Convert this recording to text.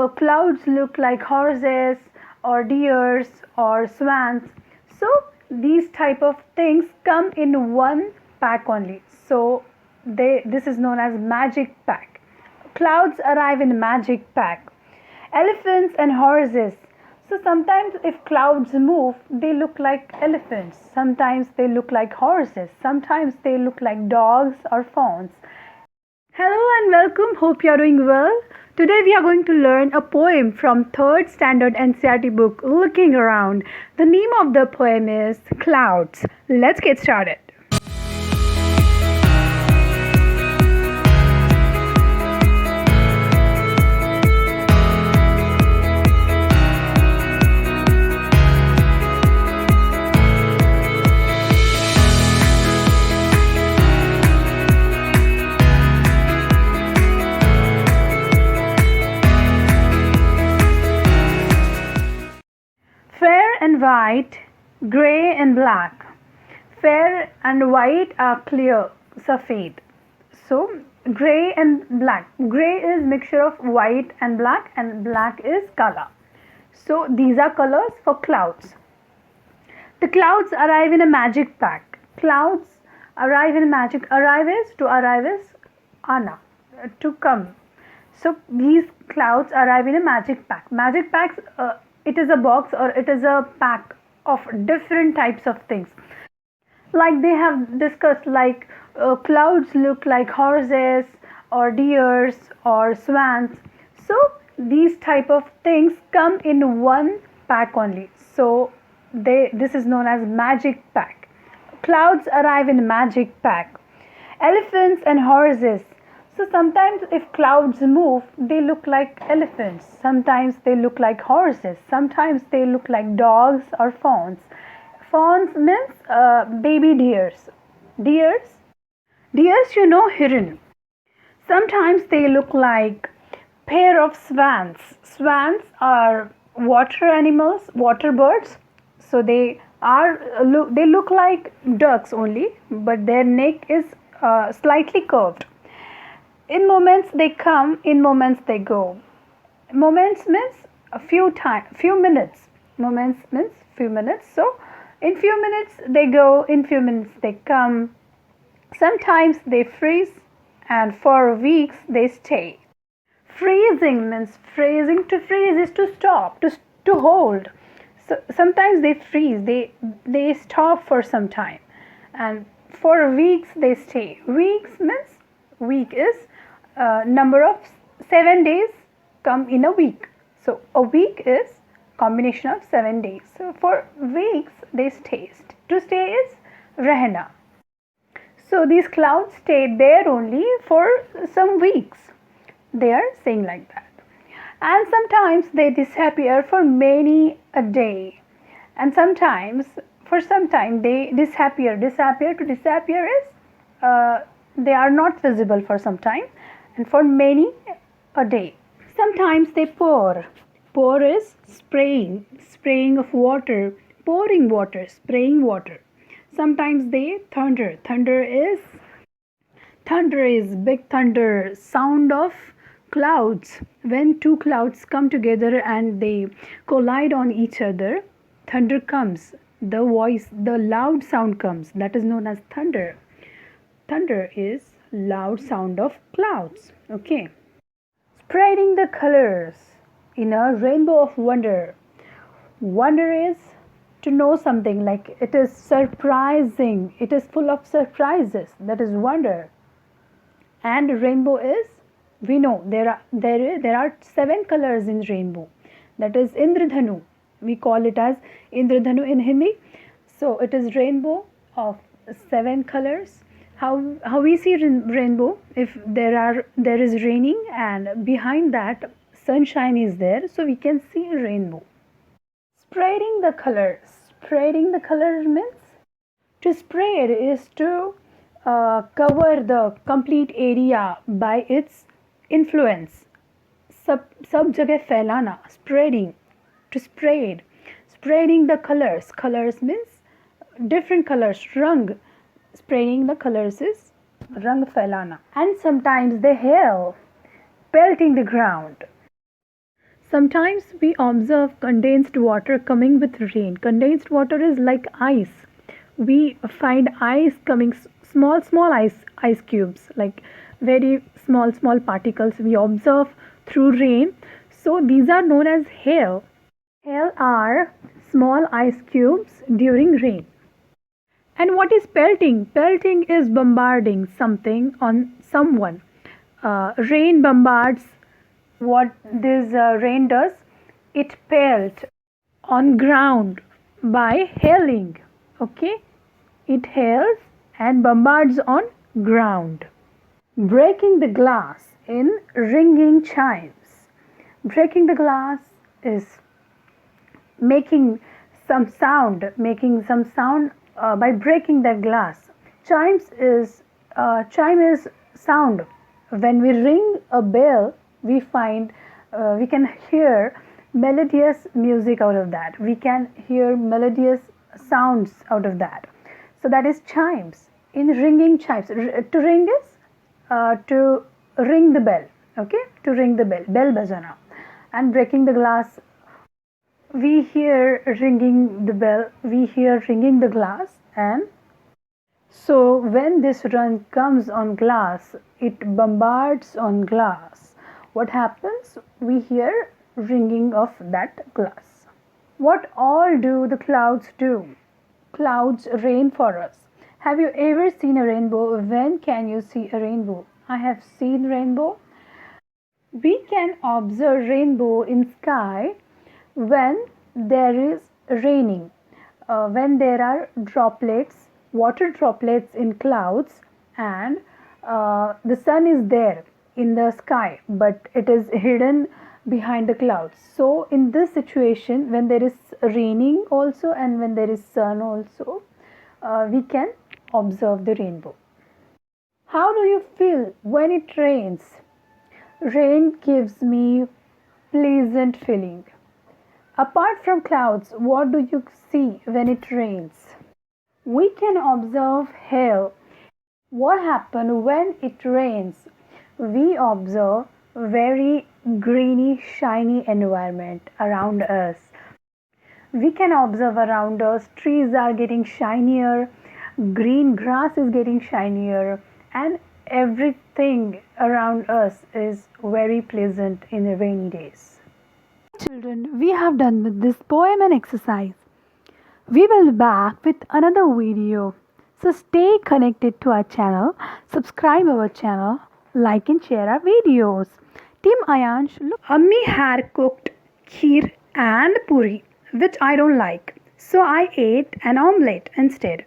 clouds look like horses or deers or swans. So these type of things come in one pack only. So this is known as magic pack. Clouds arrive in magic pack. Elephants and horses. So sometimes if clouds move, they look like elephants. Sometimes they look like horses. Sometimes they look like dogs or fawns. Hello and welcome. Hope you are doing well. Today we are going to learn a poem from 3rd standard NCERT book, Looking Around. The name of the poem is Clouds. Let's get started. Fair and white, grey and black. Fair and white are clear, सफेद. So grey and black. Grey is mixture of white and black is color. So these are colors for clouds. The clouds arrive in a magic pack. Clouds arrive in magic. Arrive is ana, to come. So these clouds arrive in a magic pack. Magic packs, it is a box or it is a pack of different types of things. Like they have discussed, like clouds look like horses or deers or swans. So these type of things come in one pack only. So this is known as magic pack. Clouds arrive in magic pack. Elephants and horses. So sometimes if clouds move, they look like elephants. Sometimes they look like horses. Sometimes they look like dogs or fawns. Fawns means baby deers. Deers, heron. Sometimes they look like pair of swans. Swans are water animals, water birds. So they look like ducks only, but their neck is slightly curved. In moments they come, in moments they go. Moments means few minutes. Moments means few minutes. So in few minutes they go, in few minutes they come. Sometimes they freeze and for weeks they stay. Freezing means freezing. To freeze is to stop, to hold. So sometimes they freeze, they stop for some time, and for weeks they stay. Weeks means week is number of 7 days come in a week. So a week is combination of 7 days. So for weeks they stay. To stay is rehna. So these clouds stay there only for some weeks. They are saying like that. And sometimes they disappear for many a day. And sometimes for some time they disappear. To disappear is they are not visible for some time and for many a day. Sometimes they pour. Pour is spraying of water, pouring water, spraying water. Sometimes they thunder. Thunder is big thunder, sound of clouds. When two clouds come together and they collide on each other, thunder comes. The voice, the loud sound comes. That is known as thunder. Thunder is loud sound of clouds. Okay. Spreading the colors in a rainbow of wonder. Wonder is to know something, like it is surprising. It is full of surprises. That is wonder. And rainbow is, we know there are 7 colors in rainbow. That is Indradhanu. We call it as Indradhanu in Hindi. So it is rainbow of 7 colors. How we see rainbow, if there is raining and behind that sunshine is there, so we can see rainbow. Spreading the colors. Spreading the color means to spread is to cover the complete area by its influence. सब जगह फैलाना, spreading, to spread. Spreading the colors. Colors means different colors, rang. Spreading the colors is rang फैलाना. And sometimes they hail, pelting the ground. Sometimes we observe condensed water coming with rain. Condensed water is like ice. We find ice coming, small ice cubes, like very small particles we observe through rain. So these are known as hail. Hail are small ice cubes during rain. And what is pelting? Pelting is bombarding something on someone. Rain bombards. What this rain does, it pelt on ground by hailing. Okay, it hails and bombards on ground. Breaking the glass in ringing chimes. Breaking the glass is making some sound by breaking that glass. Chime is sound. When we ring a bell, we can hear melodious music out of that. We can hear melodious sounds out of that. So that is chimes. In ringing chimes, to ring is to ring the bell. Okay, to ring the bell bajana. And breaking the glass, we hear ringing the bell, we hear ringing the glass. And so when this run comes on glass, it bombards on glass. What happens? We hear ringing of that glass. What all do the clouds do? Clouds rain for us. Have you ever seen a rainbow? When can you see a rainbow? I have seen rainbow. We can observe rainbow in sky when there is raining, when there are droplets, water droplets in clouds, and the sun is there in the sky, but it is hidden behind the clouds. So in this situation, when there is raining also and when there is sun also, we can observe the rainbow. How do you feel when it rains? Rain gives me pleasant feeling. Apart from clouds, what do you see when it rains? We can observe hail. What happens when it rains? We observe very greeny, shiny environment around us. We can observe around us trees are getting shinier, green grass is getting shinier, and everything around us is very pleasant in the rainy days. Children, we have done with this poem and exercise. We will be back with another video. So stay connected to our channel, subscribe our channel, like and share our videos. Team Ayansh, look, Ammi had cooked kheer and puri, which I don't like. So I ate an omelette instead.